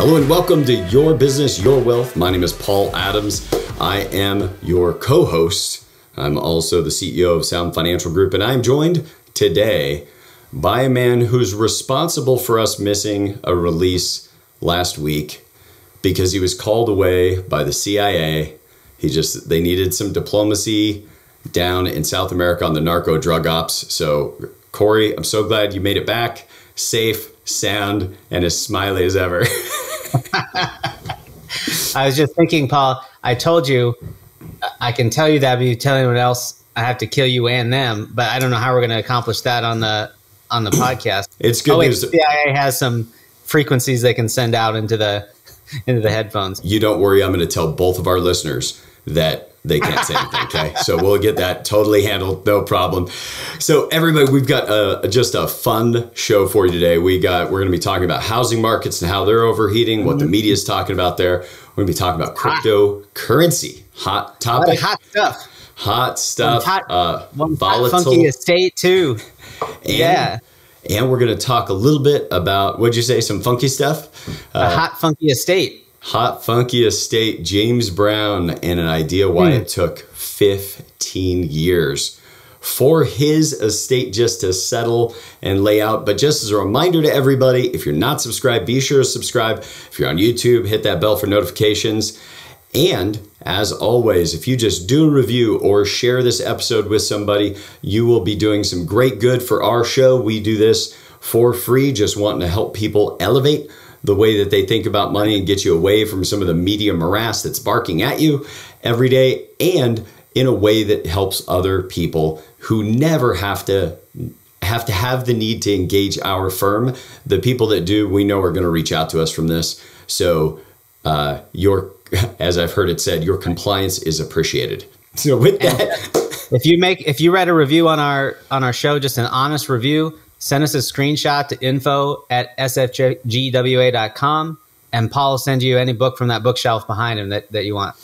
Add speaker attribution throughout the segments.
Speaker 1: Hello and welcome to Your Business, Your Wealth. My name is Paul Adams. I am your co-host. I'm also the CEO of Sound Financial Group, and I'm joined today by a man who's responsible for us missing a release last week because he was called away by the CIA. They needed some diplomacy down in South America on the narco drug ops. So Corey, I'm so glad you made it back safe, sound, and as smiley as ever.
Speaker 2: I was just thinking, Paul, I told you, I can tell you that, but you tell anyone else, I have to kill you and them, but I don't know how we're going to accomplish that on the podcast.
Speaker 1: It's good news.
Speaker 2: The CIA has some frequencies they can send out into the headphones.
Speaker 1: You don't worry, I'm going to tell both of our listeners that they can't say anything, okay? So we'll get that totally handled, no problem. So everybody, we've got just a fun show for you today. We're going to be talking about housing markets and how they're overheating, what the media is talking about there. We're going to be talking about cryptocurrency. Hot topic.
Speaker 2: Hot stuff.
Speaker 1: Hot stuff.
Speaker 2: One
Speaker 1: volatile.
Speaker 2: hot, funky estate too.
Speaker 1: And we're going to talk a little bit about, what'd you say, some funky stuff?
Speaker 2: A hot, funky estate.
Speaker 1: Hot, funky estate, James Brown, and an idea why it took 15 years for his estate just to settle and lay out. But just as a reminder to everybody, if you're not subscribed, be sure to subscribe. If you're on YouTube, hit that bell for notifications. And as always, if you just do a review or share this episode with somebody, you will be doing some great good for our show. We do this for free, just wanting to help people elevate the way that they think about money and get you away from some of the media morass that's barking at you every day, and in a way that helps other people who never have to have the need to engage our firm. The people that do, we know are going to reach out to us from this. So as I've heard it said, your compliance is appreciated. So with that,
Speaker 2: if you write a review on our show, just an honest review, send us a screenshot to info@sfgwa.com, and Paul will send you any book from that bookshelf behind him that you want.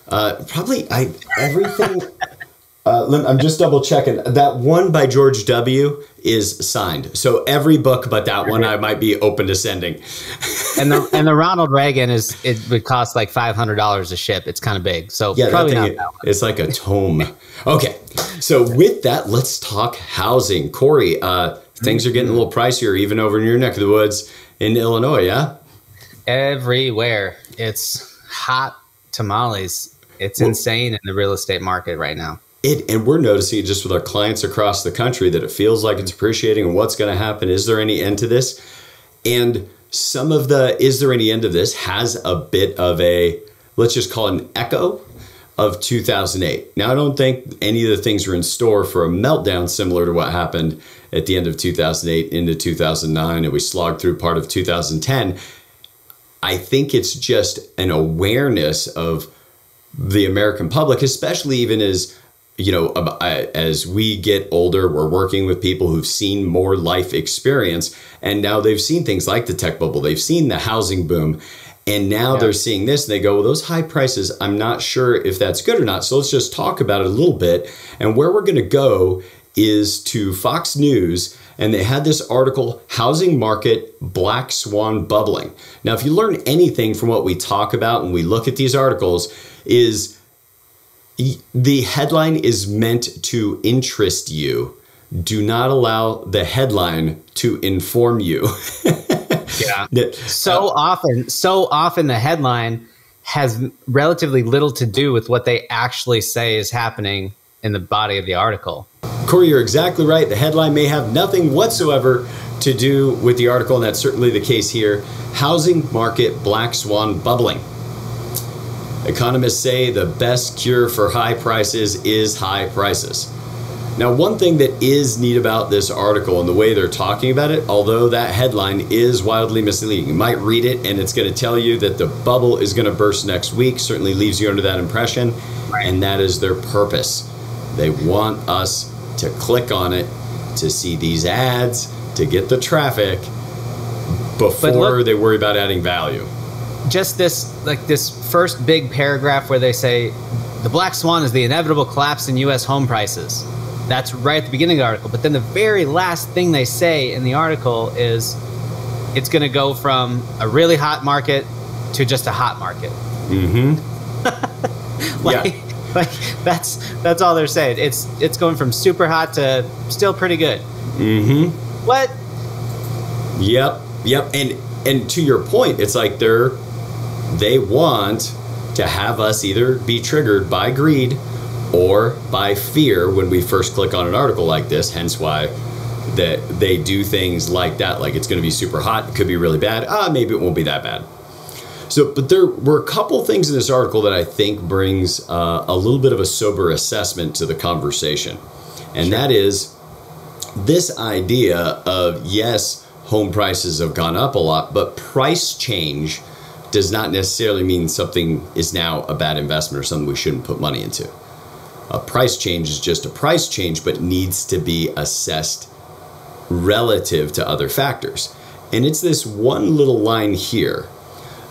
Speaker 1: Probably everything. I'm just double checking. That one by George W. is signed. So every book but that one I might be open to sending. And
Speaker 2: the Ronald Reagan it would cost like $500 to ship. It's kind of big. So
Speaker 1: yeah,
Speaker 2: probably not that one.
Speaker 1: It's like a tome. Okay. So with that, let's talk housing. Corey, things are getting a little pricier even over in your neck of the woods in Illinois, yeah?
Speaker 2: Everywhere. It's hot tamales. It's insane in the real estate market right now.
Speaker 1: And we're noticing it just with our clients across the country that it feels like it's appreciating. And what's going to happen? Is there any end to this? And some of the is there any end to this has a bit of a, let's just call it an echo of 2008. Now, I don't think any of the things are in store for a meltdown similar to what happened at the end of 2008 into 2009, and we slogged through part of 2010. I think it's just an awareness of the American public, especially even as, you know, as we get older, we're working with people who've seen more life experience, and now they've seen things like the tech bubble, they've seen the housing boom, and now they're seeing this and they go, well, those high prices, I'm not sure if that's good or not. So let's just talk about it a little bit. And where we're going to go is to Fox News, and they had this article, Housing Market Black Swan Bubbling. Now, if you learn anything from what we talk about and we look at these articles, is the headline is meant to interest you. Do not allow the headline to inform you.
Speaker 2: Yeah. So often the headline has relatively little to do with what they actually say is happening in the body of the article.
Speaker 1: Corey, you're exactly right. The headline may have nothing whatsoever to do with the article, and that's certainly the case here. Housing market black swan bubbling. Economists say the best cure for high prices is high prices. Now, one thing that is neat about this article and the way they're talking about it, although that headline is wildly misleading, you might read it and it's going to tell you that the bubble is going to burst next week, certainly leaves you under that impression, and that is their purpose. They want us to click on it, to see these ads, to get the traffic before they worry about adding value.
Speaker 2: Just this first big paragraph where they say the black swan is the inevitable collapse in U.S. home prices. That's right at the beginning of the article. But then the very last thing they say in the article is it's going to go from a really hot market to just a hot market. Like that's all they're saying. It's going from super hot to still pretty good. What?
Speaker 1: Yep. And to your point, it's like they want to have us either be triggered by greed or by fear when we first click on an article like this, hence why that they do things like that, like it's going to be super hot, it could be really bad, maybe it won't be that bad. So, but there were a couple things in this article that I think brings a little bit of a sober assessment to the conversation. And that is this idea of, yes, home prices have gone up a lot, but price change does not necessarily mean something is now a bad investment or something we shouldn't put money into. A price change is just a price change, but needs to be assessed relative to other factors. And it's this one little line here.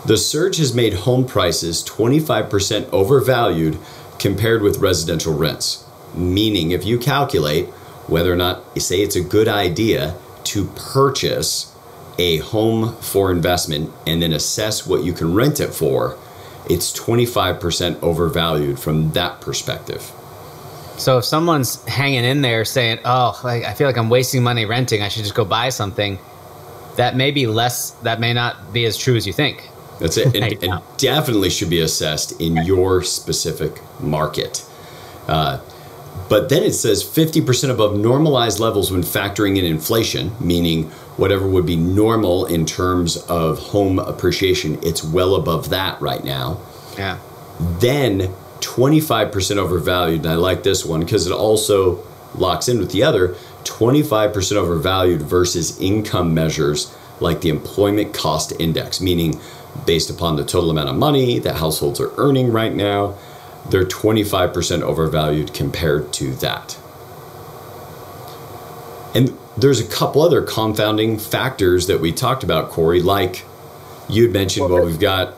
Speaker 1: The surge has made home prices 25% overvalued compared with residential rents. Meaning, if you calculate whether or not, say it's a good idea to purchase a home for investment and then assess what you can rent it for, it's 25% overvalued from that perspective.
Speaker 2: So if someone's hanging in there saying, oh, I feel like I'm wasting money renting, I should just go buy something, that may be less, that may not be as true as you think.
Speaker 1: That's it. And definitely should be assessed in your specific market. But then it says 50% above normalized levels when factoring in inflation, meaning whatever would be normal in terms of home appreciation, it's well above that right now.
Speaker 2: Yeah.
Speaker 1: Then 25% overvalued, and I like this one because it also locks in with the other, 25% overvalued versus income measures like the employment cost index, meaning based upon the total amount of money that households are earning right now, they're 25% overvalued compared to that. And there's a couple other confounding factors that we talked about, Corey, like you'd mentioned, well, we've got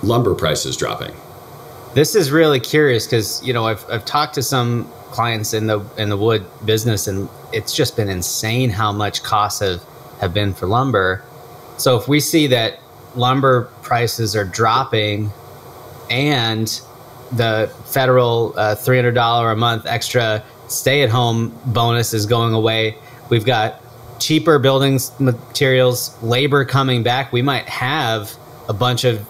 Speaker 1: lumber prices dropping.
Speaker 2: This is really curious because, you know, I've talked to some clients in the wood business, and it's just been insane how much costs have been for lumber. So if we see that lumber prices are dropping and the federal $300 a month extra stay-at-home bonus is going away, we've got cheaper buildings materials, labor coming back, we might have a bunch of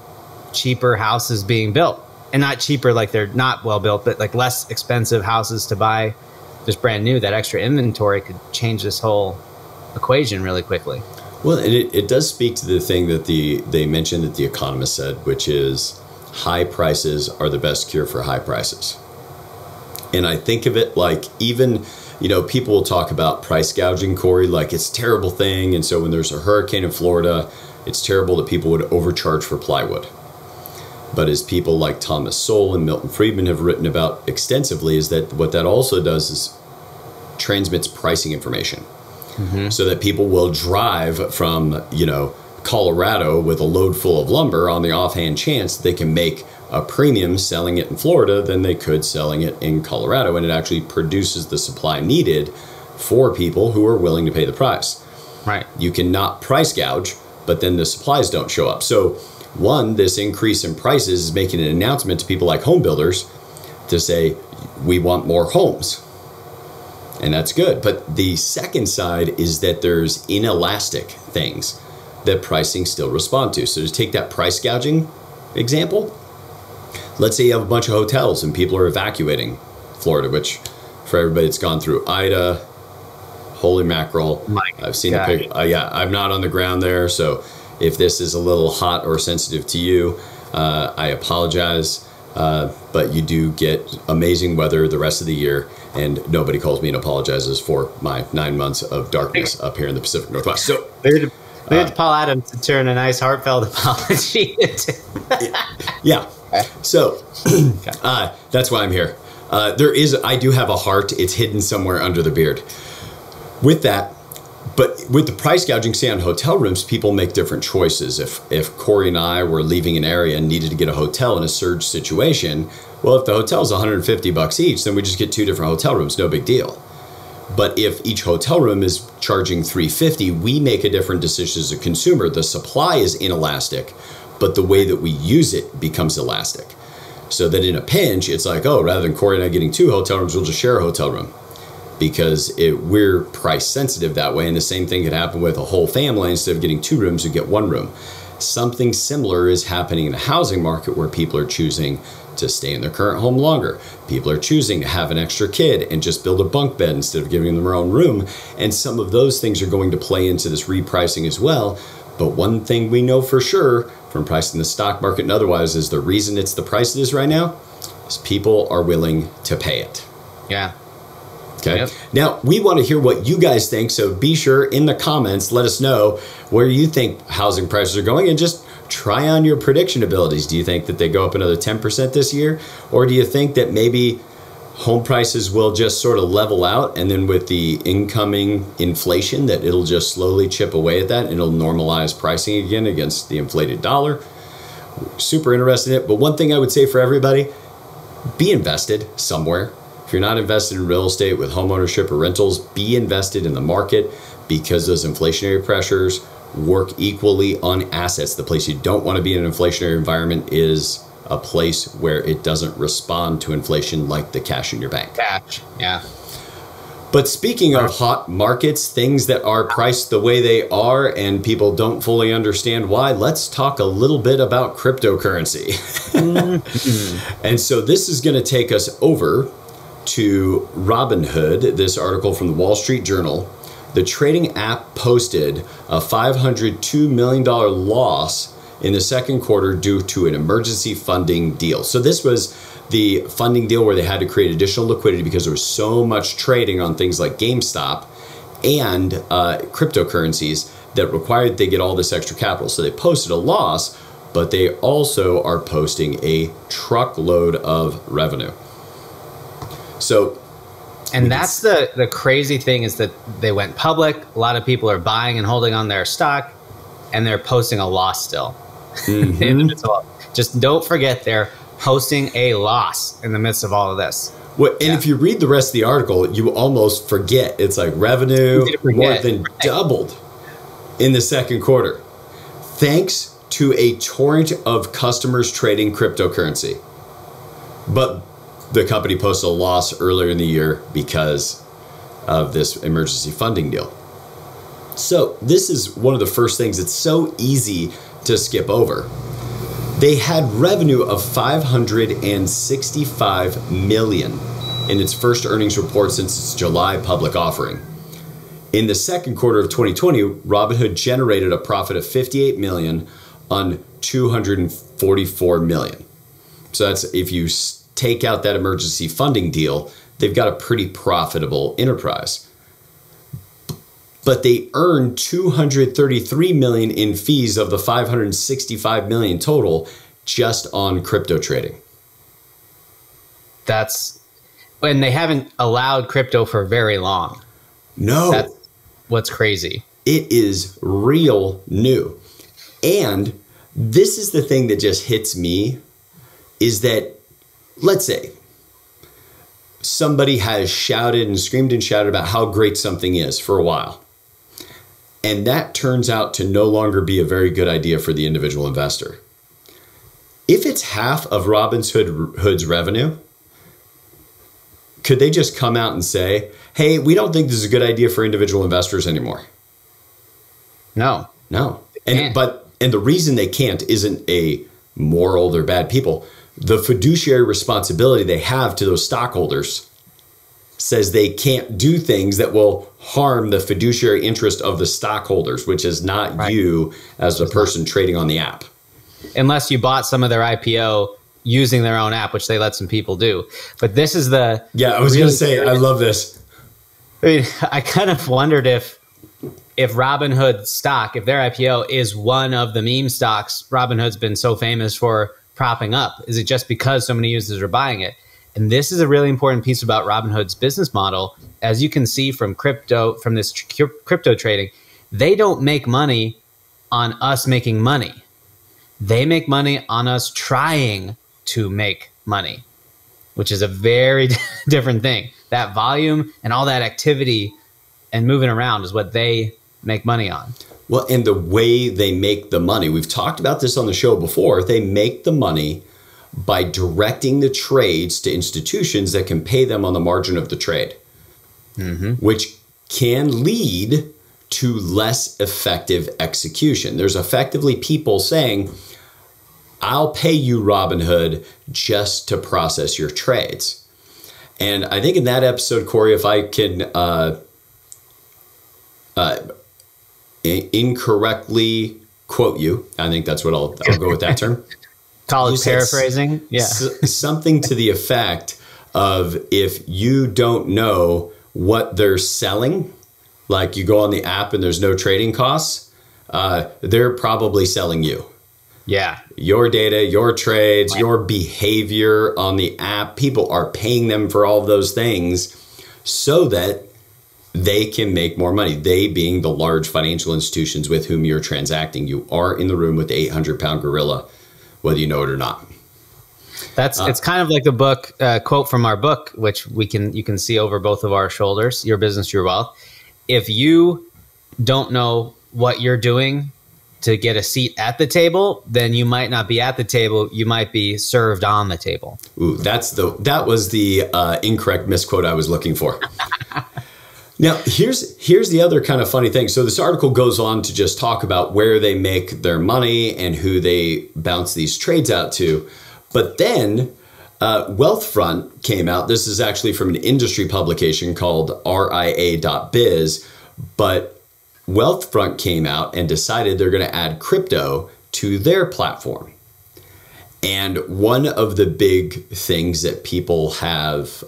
Speaker 2: cheaper houses being built. And not cheaper like they're not well built, but like less expensive houses to buy just brand new. That extra inventory could change this whole equation really quickly.
Speaker 1: Well, it does speak to the thing that they mentioned that the economist said, which is high prices are the best cure for high prices. And I think of it like, even, you know, people will talk about price gouging, Corey, like it's a terrible thing. And so when there's a hurricane in Florida, it's terrible that people would overcharge for plywood. But as people like Thomas Sowell and Milton Friedman have written about extensively, is that what that also does is transmits pricing information. So that people will drive from, you know, Colorado with a load full of lumber on the offhand chance they can make a premium selling it in Florida than they could selling it in Colorado. And it actually produces the supply needed for people who are willing to pay the price.
Speaker 2: Right.
Speaker 1: You cannot price gouge, but then the supplies don't show up. So one, this increase in prices is making an announcement to people like home builders to say, we want more homes. And that's good. But the second side is that there's inelastic things that pricing still respond to. So to take that price gouging example, let's say you have a bunch of hotels and people are evacuating Florida, which for everybody that's gone through Ida, holy mackerel. I've seen the picture. Yeah, I'm not on the ground there. So if this is a little hot or sensitive to you, I apologize. But you do get amazing weather the rest of the year, and nobody calls me and apologizes for my 9 months of darkness up here in the Pacific Northwest. So
Speaker 2: we had Paul Adams to turn a nice heartfelt apology into.
Speaker 1: Yeah. So that's why I'm here. I do have a heart. It's hidden somewhere under the beard. With that, but with the price gouging, say on hotel rooms, people make different choices. If Corey and I were leaving an area and needed to get a hotel in a surge situation, well, if the hotel's $150 each, then we just get 2 different hotel rooms, no big deal. But if each hotel room is charging $350, we make a different decision as a consumer. The supply is inelastic. but the way that we use it becomes elastic. So that in a pinch, it's like, oh, rather than Corey and I getting 2 hotel rooms, we'll just share a hotel room, because we're price sensitive that way. And the same thing could happen with a whole family. Instead of getting 2 rooms, we get 1 room. Something similar is happening in the housing market, where people are choosing to stay in their current home longer. People are choosing to have an extra kid and just build a bunk bed instead of giving them their own room. And some of those things are going to play into this repricing as well. But one thing we know for sure from pricing the stock market and otherwise is the reason it's the price it is right now is people are willing to pay it.
Speaker 2: Yeah.
Speaker 1: Okay.
Speaker 2: Yep.
Speaker 1: Now, we want to hear what you guys think. So be sure in the comments, let us know where you think housing prices are going, and just try on your prediction abilities. Do you think that they go up another 10% this year? Or do you think that maybe home prices will just sort of level out, and then with the incoming inflation that it'll just slowly chip away at that and it'll normalize pricing again against the inflated dollar? Super interested in it. But one thing I would say for everybody, be invested somewhere. If you're not invested in real estate with home ownership or rentals, be invested in the market, because those inflationary pressures work equally on assets. The place you don't want to be in an inflationary environment is a place where it doesn't respond to inflation like the cash in your bank.
Speaker 2: Cash, yeah.
Speaker 1: But speaking of hot markets, things that are priced the way they are and people don't fully understand why, let's talk a little bit about cryptocurrency. And so this is going to take us over to Robinhood, this article from the Wall Street Journal. The trading app posted a $502 million loss in the second quarter due to an emergency funding deal. So this was the funding deal where they had to create additional liquidity because there was so much trading on things like GameStop and cryptocurrencies that required they get all this extra capital. So they posted a loss, but they also are posting a truckload of revenue. So,
Speaker 2: and that's the crazy thing, is that they went public. A lot of people are buying and holding on their stock, and they're posting a loss still. Just don't forget, they're posting a loss in the midst of all of this.
Speaker 1: Well, and if you read the rest of the article, you almost forget. It's like revenue more than doubled in the second quarter, thanks to a torrent of customers trading cryptocurrency. But the company posted a loss earlier in the year because of this emergency funding deal. So this is one of the first things that's so easy to skip over. They had revenue of $565 million in its first earnings report since its July public offering. In the second quarter of 2020, Robinhood generated a profit of $58 million on $244 million. So that's, if you take out that emergency funding deal, they've got a pretty profitable enterprise. But they earned $233 million in fees of the $565 million total just on crypto trading.
Speaker 2: And they haven't allowed crypto for very long.
Speaker 1: No.
Speaker 2: That's what's crazy.
Speaker 1: It is real new. And this is the thing that just hits me, is that, let's say somebody has shouted and screamed and shouted about how great something is for a while, and that turns out to no longer be a very good idea for the individual investor. If it's half of Robinhood's revenue, could they just come out and say, hey, we don't think this is a good idea for individual investors anymore?
Speaker 2: No.
Speaker 1: And the reason they can't isn't a moral, they're bad people. The fiduciary responsibility they have to those stockholders says they can't do things that will harm the fiduciary interest of the stockholders, which is not you as the person trading on the app.
Speaker 2: Unless you bought some of their IPO using their own app, which they let some people do. But this is the...
Speaker 1: Yeah, I was going to say, I love this.
Speaker 2: I mean, I kind of wondered if Robinhood stock, if their IPO is one of the meme stocks Robinhood's been so famous for propping up. Is it just because so many users are buying it? And this is a really important piece about Robinhood's business model. As you can see from this crypto trading, they don't make money on us making money. They make money on us trying to make money, which is a very different thing. That volume and all that activity and moving around is what they make money on.
Speaker 1: Well, and the way they make the money, we've talked about this on the show before, they make the money by directing the trades to institutions that can pay them on the margin of the trade, which can lead to less effective execution. There's effectively people saying, I'll pay you, Robinhood, just to process your trades. And I think in that episode, Corey, if I can incorrectly quote you, I think that's what I'll go with that term.
Speaker 2: Call it paraphrasing. Yeah.
Speaker 1: Something to the effect of, if you don't know what they're selling, like you go on the app and there's no trading costs, they're probably selling you.
Speaker 2: Yeah.
Speaker 1: Your data, your trades, your behavior on the app. People are paying them for all of those things so that they can make more money. They being the large financial institutions with whom you're transacting. You are in the room with the 800-pound gorilla, whether you know it or not.
Speaker 2: It's kind of like the book quote from our book, which you can see over both of our shoulders, Your Business, Your Wealth. If you don't know what you're doing to get a seat at the table, then you might not be at the table. You might be served on the table.
Speaker 1: Ooh, that was the incorrect misquote I was looking for. Now, here's the other kind of funny thing. So this article goes on to just talk about where they make their money and who they bounce these trades out to. But then Wealthfront came out. This is actually from an industry publication called RIA.biz. But Wealthfront came out and decided they're going to add crypto to their platform. And one of the big things that people have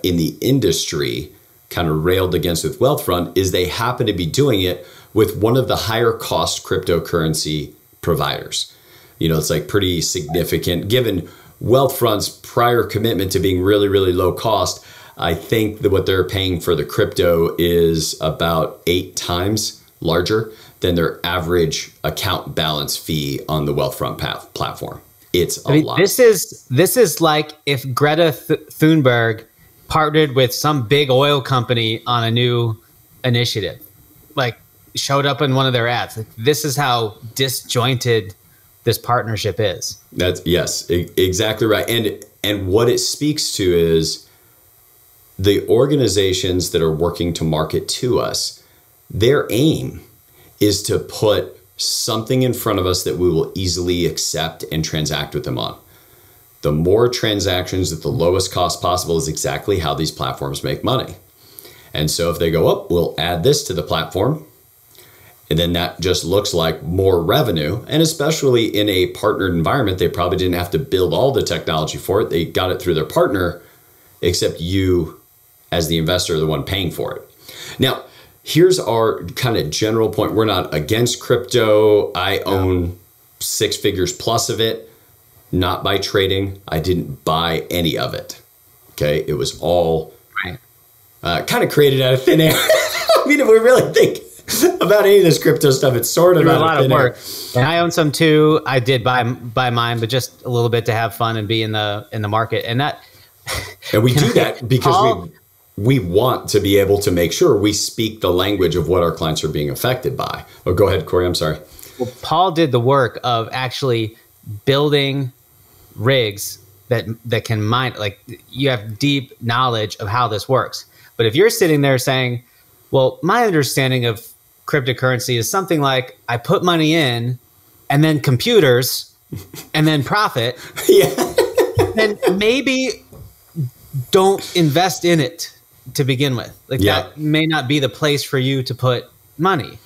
Speaker 1: in the industry kind of railed against with Wealthfront is they happen to be doing it with one of the higher cost cryptocurrency providers. You know, it's like pretty significant given Wealthfront's prior commitment to being really, really low cost. I think that what they're paying for the crypto is about 8 times larger than their average account balance fee on the Wealthfront platform. It's a lot.
Speaker 2: This is like if Greta Thunberg partnered with some big oil company on a new initiative, like showed up in one of their ads. Like, this is how disjointed this partnership is.
Speaker 1: Yes, exactly right. And what it speaks to is the organizations that are working to market to us, their aim is to put something in front of us that we will easily accept and transact with them on. The more transactions at the lowest cost possible is exactly how these platforms make money. And so if they go, oh, we'll add this to the platform, and then that just looks like more revenue. And especially in a partnered environment, they probably didn't have to build all the technology for it. They got it through their partner, except you as the investor are the one paying for it. Now, here's our kind of general point. We're not against crypto. I own 6 figures plus of it. Not by trading. I didn't buy any of it. Okay. It was all kind of created out of thin air. I mean, if we really think about any of this crypto stuff, it's sort of
Speaker 2: a lot of work. And I own some too. I did buy mine, but just a little bit to have fun and be in the market. And
Speaker 1: we do that because we want to be able to make sure we speak the language of what our clients are being affected by. Oh, go ahead, Corey. I'm sorry.
Speaker 2: Well, Paul did the work of actually building rigs that can mine. Like, you have deep knowledge of how this works. But if you're sitting there saying, well, my understanding of cryptocurrency is something like I put money in and then computers and then profit, then maybe don't invest in it to begin with. Like, that may not be the place for you to put money.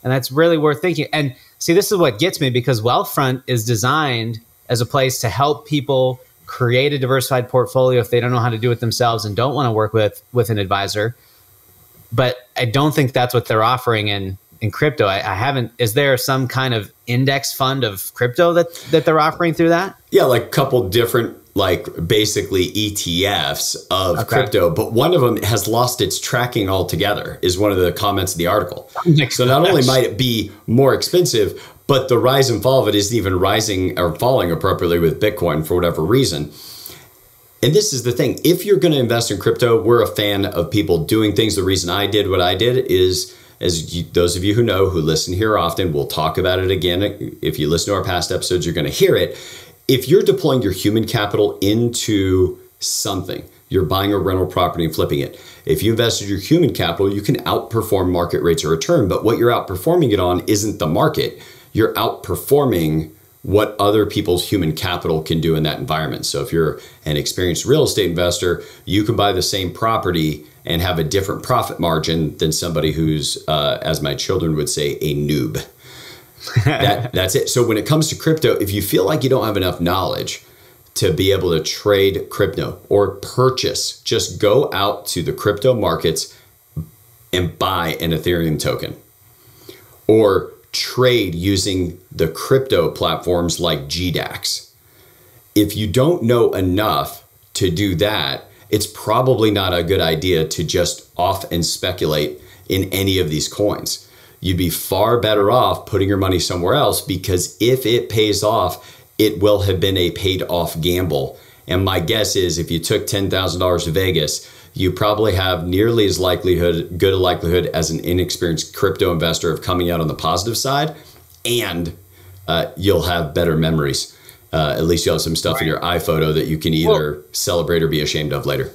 Speaker 2: And that's really worth thinking. And see, this is what gets me, because Wealthfront is designed as a place to help people create a diversified portfolio if they don't know how to do it themselves and don't want to work with an advisor. But I don't think that's what they're offering in crypto. I haven't. Is there some kind of index fund of crypto that they're offering through that? Yeah, like a couple different, like basically ETFs of crypto, but one of them has lost its tracking altogether, is one of the comments in the article. So not only might it be more expensive, but the rise and fall of it isn't even rising or falling appropriately with Bitcoin for whatever reason. And this is the thing. If you're going to invest in crypto, we're a fan of people doing things. The reason I did what I did is
Speaker 1: those of you who know, who listen here often, we'll talk about it again. If you listen to our past episodes, you're going to hear it. If you're deploying your human capital into something, you're buying a rental property and flipping it. If you invested your human capital, you can outperform market rates of return. But what you're outperforming it on isn't the market. You're outperforming what other people's human capital can do in that environment. So if you're an experienced real estate investor, you can buy the same property and have a different profit margin than somebody who's, as my children would say, a noob. That's it. So when it comes to crypto, if you feel like you don't have enough knowledge to be able to trade crypto or purchase, just go out to the crypto markets and buy an Ethereum token, or trade using the crypto platforms like GDAX. If you don't know enough to do that, it's probably not a good idea to just off and speculate in any of these coins. You'd be far better off putting your money somewhere else, because if it pays off, it will have been a paid off gamble. And my guess is if you took $10,000 to Vegas, you probably have nearly as good a likelihood as an inexperienced crypto investor of coming out on the positive side, and you'll have better memories. At least you'll have some stuff in your iPhoto that you can either celebrate or be ashamed of later.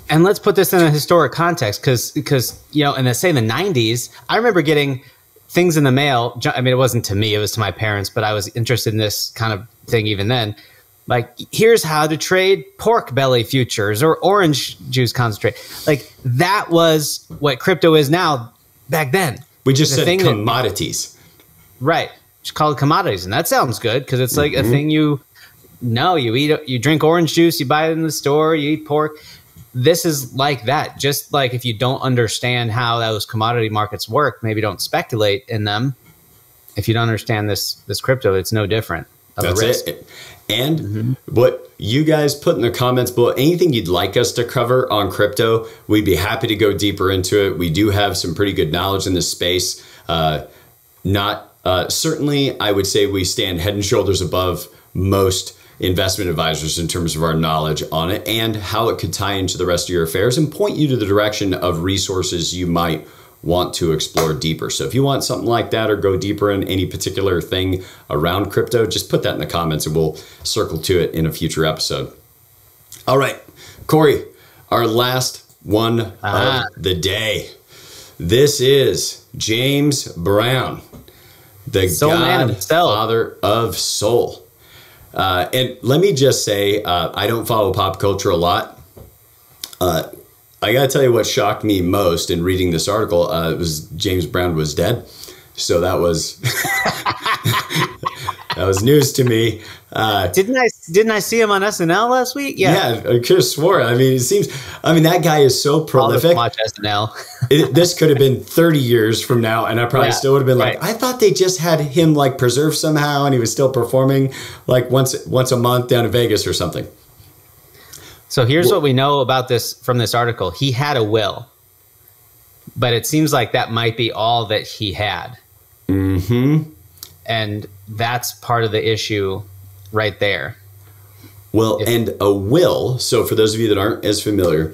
Speaker 2: And let's put this in a historic context, because you know, in the 90s, I remember getting things in the mail. I mean, it wasn't to me, it was to my parents, but I was interested in this kind of thing even then. Like, here's how to trade pork belly futures or orange juice concentrate. Like, that was what crypto is now back then.
Speaker 1: We just said commodities.
Speaker 2: Right. Just call it commodities. And that sounds good, because it's like a thing you eat, you drink orange juice, you buy it in the store, you eat pork. This is like that. Just like if you don't understand how those commodity markets work, maybe don't speculate in them. If you don't understand this crypto, it's no different.
Speaker 1: That's it. And what you guys put in the comments below, anything you'd like us to cover on crypto, we'd be happy to go deeper into it. We do have some pretty good knowledge in this space. Certainly, I would say we stand head and shoulders above most investment advisors in terms of our knowledge on it and how it could tie into the rest of your affairs, and point you to the direction of resources you might want to explore deeper. So if you want something like that, or go deeper in any particular thing around crypto, just put that in the comments and we'll circle to it in a future episode. All right, Corey, our last one of the day. This is James Brown, the godfather of soul. And let me just say, I don't follow pop culture a lot. I got to tell you what shocked me most in reading this article was James Brown was dead. So that was that was news to me.
Speaker 2: Didn't I see him on SNL last week?
Speaker 1: Yeah, I could have swore. I mean, that guy is so prolific.
Speaker 2: Watch SNL.
Speaker 1: This could have been 30 years from now, and I probably still would have been like, I thought they just had him like preserved somehow, and he was still performing like once a month down in Vegas or something.
Speaker 2: So here's what we know about this from this article. He had a will, but it seems like that might be all that he had. And that's part of the issue right there.
Speaker 1: Well, and a will, so for those of you that aren't as familiar,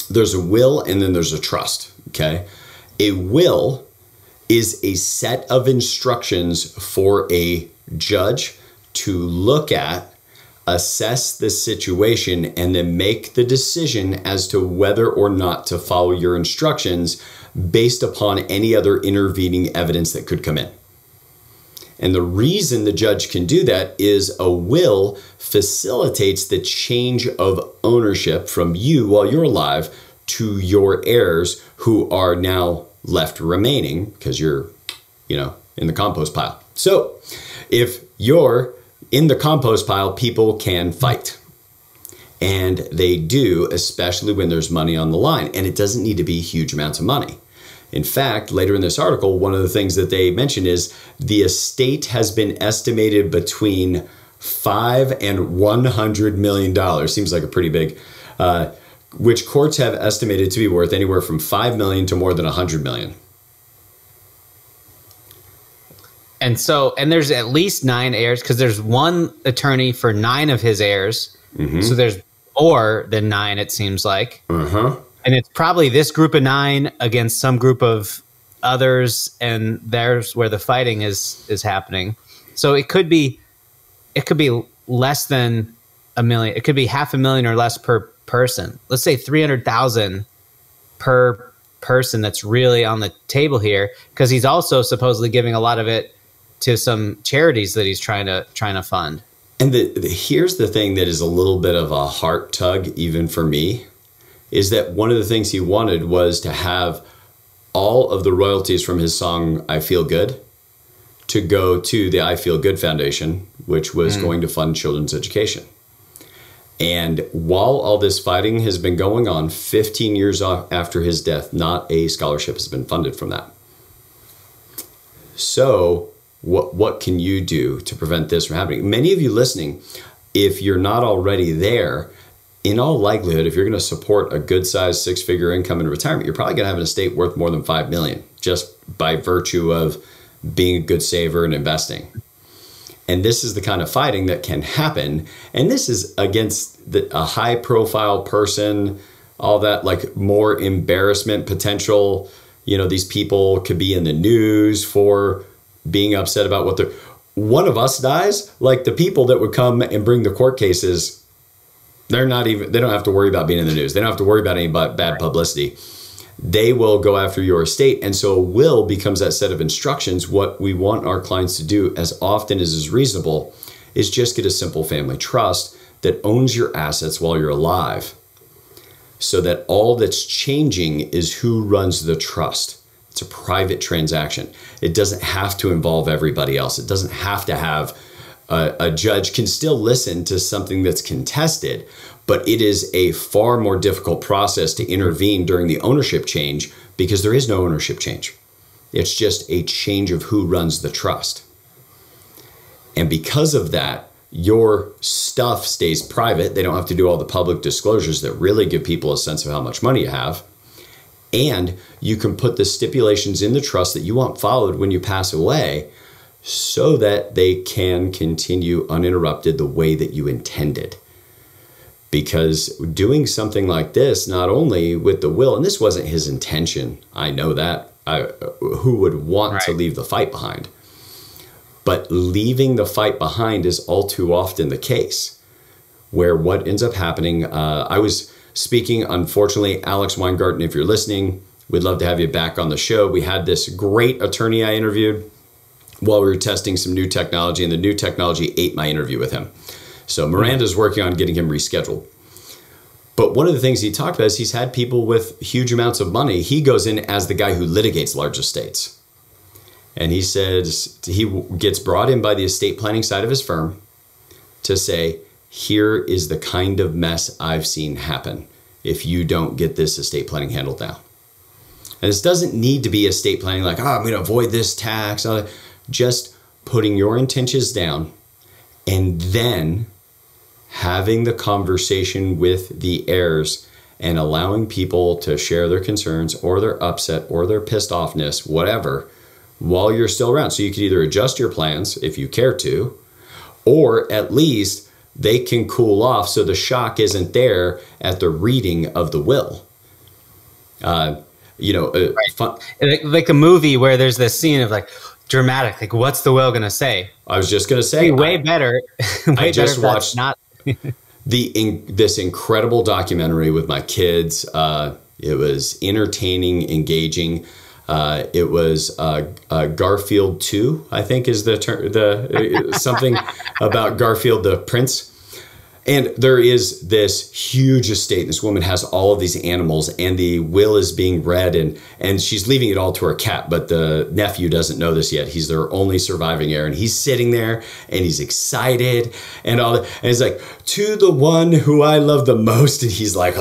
Speaker 1: there's a will and then there's a trust, okay? A will is a set of instructions for a judge to look at, assess the situation, and then make the decision as to whether or not to follow your instructions based upon any other intervening evidence that could come in. And the reason the judge can do that is a will facilitates the change of ownership from you while you're alive to your heirs who are now left remaining because you're, in the compost pile. So if you're in the compost pile, people can fight. And they do, especially when there's money on the line. And it doesn't need to be huge amounts of money. In fact, later in this article, one of the things that they mention is the estate has been estimated between $5 and $100 million. Seems like a pretty big, which courts have estimated to be worth anywhere from $5 million to more than $100 million.
Speaker 2: And there's at least 9 heirs, because there's one attorney for 9 of his heirs. So there's more than 9, it seems like. And it's probably this group of 9 against some group of others, and there's where the fighting is happening. So it could be less than $1 million. It could be $500,000 or less per person. Let's say 300,000 per person that's really on the table here, because he's also supposedly giving a lot of it to some charities that he's trying to fund.
Speaker 1: And here's the thing that is a little bit of a heart tug, even for me, is that one of the things he wanted was to have all of the royalties from his song I Feel Good to go to the I Feel Good Foundation, which was going to fund children's education. And while all this fighting has been going on, 15 years after his death, not a scholarship has been funded from that. So what can you do to prevent this from happening? Many of you listening, if you're not already there, in all likelihood, if you're going to support a good-sized six-figure income in retirement, you're probably going to have an estate worth more than $5 million, just by virtue of being a good saver and investing. And this is the kind of fighting that can happen. And this is against a high-profile person, all that, like more embarrassment potential. You know, these people could be in the news for being upset about what they're... One of us dies, like the people that would come and bring the court cases, they don't have to worry about being in the news. They don't have to worry about any bad publicity. They will go after your estate. And so a will becomes that set of instructions. What we want our clients to do as often as is reasonable is just get a simple family trust that owns your assets while you're alive, so that all that's changing is who runs the trust. It's a private transaction. It doesn't have to involve everybody else. It doesn't have to have a judge can still listen to something that's contested, but it is a far more difficult process to intervene during the ownership change, because there is no ownership change. It's just a change of who runs the trust. And because of that, your stuff stays private. They don't have to do all the public disclosures that really give people a sense of how much money you have. And you can put the stipulations in the trust that you want followed when you pass away, so that they can continue uninterrupted the way that you intended. Because doing something like this, not only with the will, and this wasn't his intention, I know that, who would want to leave the fight behind? But leaving the fight behind is all too often the case, where what ends up happening, I was speaking, unfortunately, Alex Weingarten, if you're listening, we'd love to have you back on the show. We had this great attorney I interviewed while we were testing some new technology, and the new technology ate my interview with him. So Miranda's working on getting him rescheduled. But one of the things he talked about is he's had people with huge amounts of money. He goes in as the guy who litigates large estates. And he says he gets brought in by the estate planning side of his firm to say, here is the kind of mess I've seen happen if you don't get this estate planning handled now. And this doesn't need to be estate planning like, I'm going to avoid this tax. Just putting your intentions down and then having the conversation with the heirs and allowing people to share their concerns or their upset or their pissed offness, whatever, while you're still around. So you could either adjust your plans if you care to, or at least they can cool off so the shock isn't there at the reading of the will. Like
Speaker 2: a movie where there's this scene of like, dramatic, like what's the will gonna say?
Speaker 1: I was just gonna say,
Speaker 2: way better.
Speaker 1: I just watched this incredible documentary with my kids. It was entertaining, engaging. It was Garfield 2, I think is the term, something about Garfield the Prince. And there is this huge estate. This woman has all of these animals, and the will is being read, and she's leaving it all to her cat. But the nephew doesn't know this yet. He's their only surviving heir, and he's sitting there, and he's excited, and all that. And he's like, to the one who I love the most, and he's like,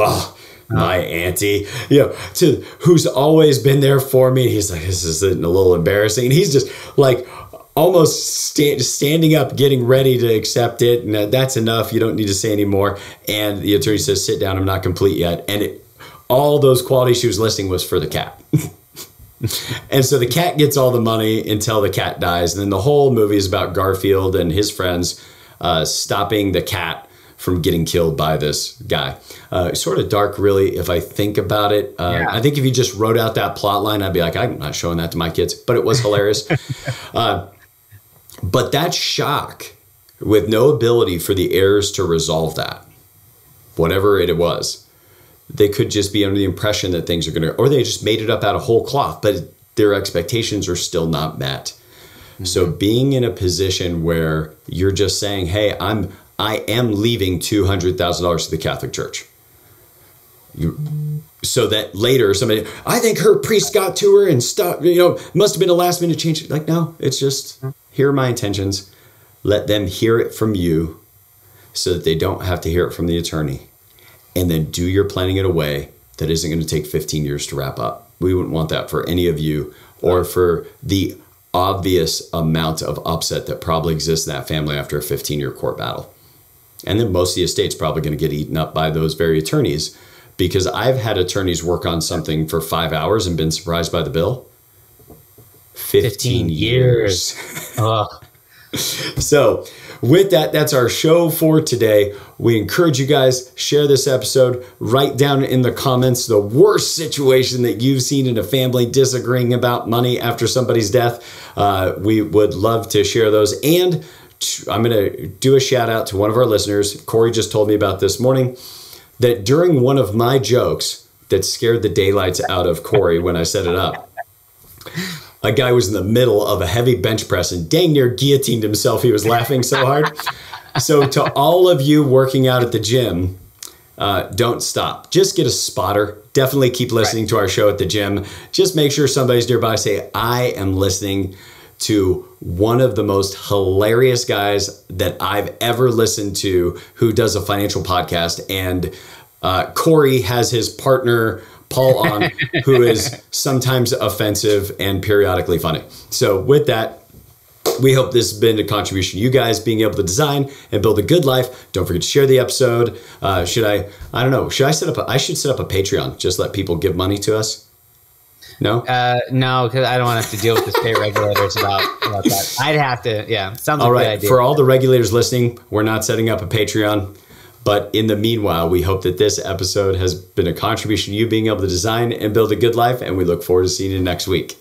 Speaker 1: my auntie, to who's always been there for me. He's like, this is a little embarrassing, and he's just like, almost standing up, getting ready to accept it. And that's enough. You don't need to say any more. And the attorney says, sit down. I'm not complete yet. And all those qualities she was listing was for the cat. And so the cat gets all the money until the cat dies. And then the whole movie is about Garfield and his friends stopping the cat from getting killed by this guy. Sort of dark, really, if I think about it. I think if you just wrote out that plot line, I'd be like, I'm not showing that to my kids, but it was hilarious. But that shock, with no ability for the heirs to resolve that, whatever it was, they could just be under the impression that things are going to, or they just made it up out of whole cloth, but their expectations are still not met. Mm-hmm. So being in a position where you're just saying, hey, I am leaving $200,000 to the Catholic Church. So that later somebody, I think her priest got to her and stuff, must have been a last minute change. Like, no, it's just, here are my intentions. Let them hear it from you so that they don't have to hear it from the attorney. And then do your planning in a way that isn't going to take 15 years to wrap up. We wouldn't want that for any of you, or for the obvious amount of upset that probably exists in that family after a 15-year court battle. And then most of the estate's probably going to get eaten up by those very attorneys, because I've had attorneys work on something for 5 hours and been surprised by the bill. 15 years. So with that, that's our show for today. We encourage you guys, share this episode, write down in the comments the worst situation that you've seen in a family disagreeing about money after somebody's death. We would love to share those. And I'm going to do a shout out to one of our listeners. Corey just told me about this morning that during one of my jokes that scared the daylights out of Corey when I set it up, a guy was in the middle of a heavy bench press and dang near guillotined himself. He was laughing so hard. So to all of you working out at the gym, don't stop. Just get a spotter. Definitely keep listening to our show at the gym. Just make sure somebody's nearby. Say, I am listening to one of the most hilarious guys that I've ever listened to who does a financial podcast. And Corey has his partner, Paul, on, who is sometimes offensive and periodically funny. So with that, we hope this has been a contribution to you guys being able to design and build a good life. Don't forget to share the episode. I don't know, should I set up I should set up a Patreon, just let people give money to us? No?
Speaker 2: No, because I don't want to have to deal with the state regulators about that. I'd have to, sounds like a good idea.
Speaker 1: For all the regulators listening, we're not setting up a Patreon. But in the meanwhile, we hope that this episode has been a contribution to you being able to design and build a good life. And we look forward to seeing you next week.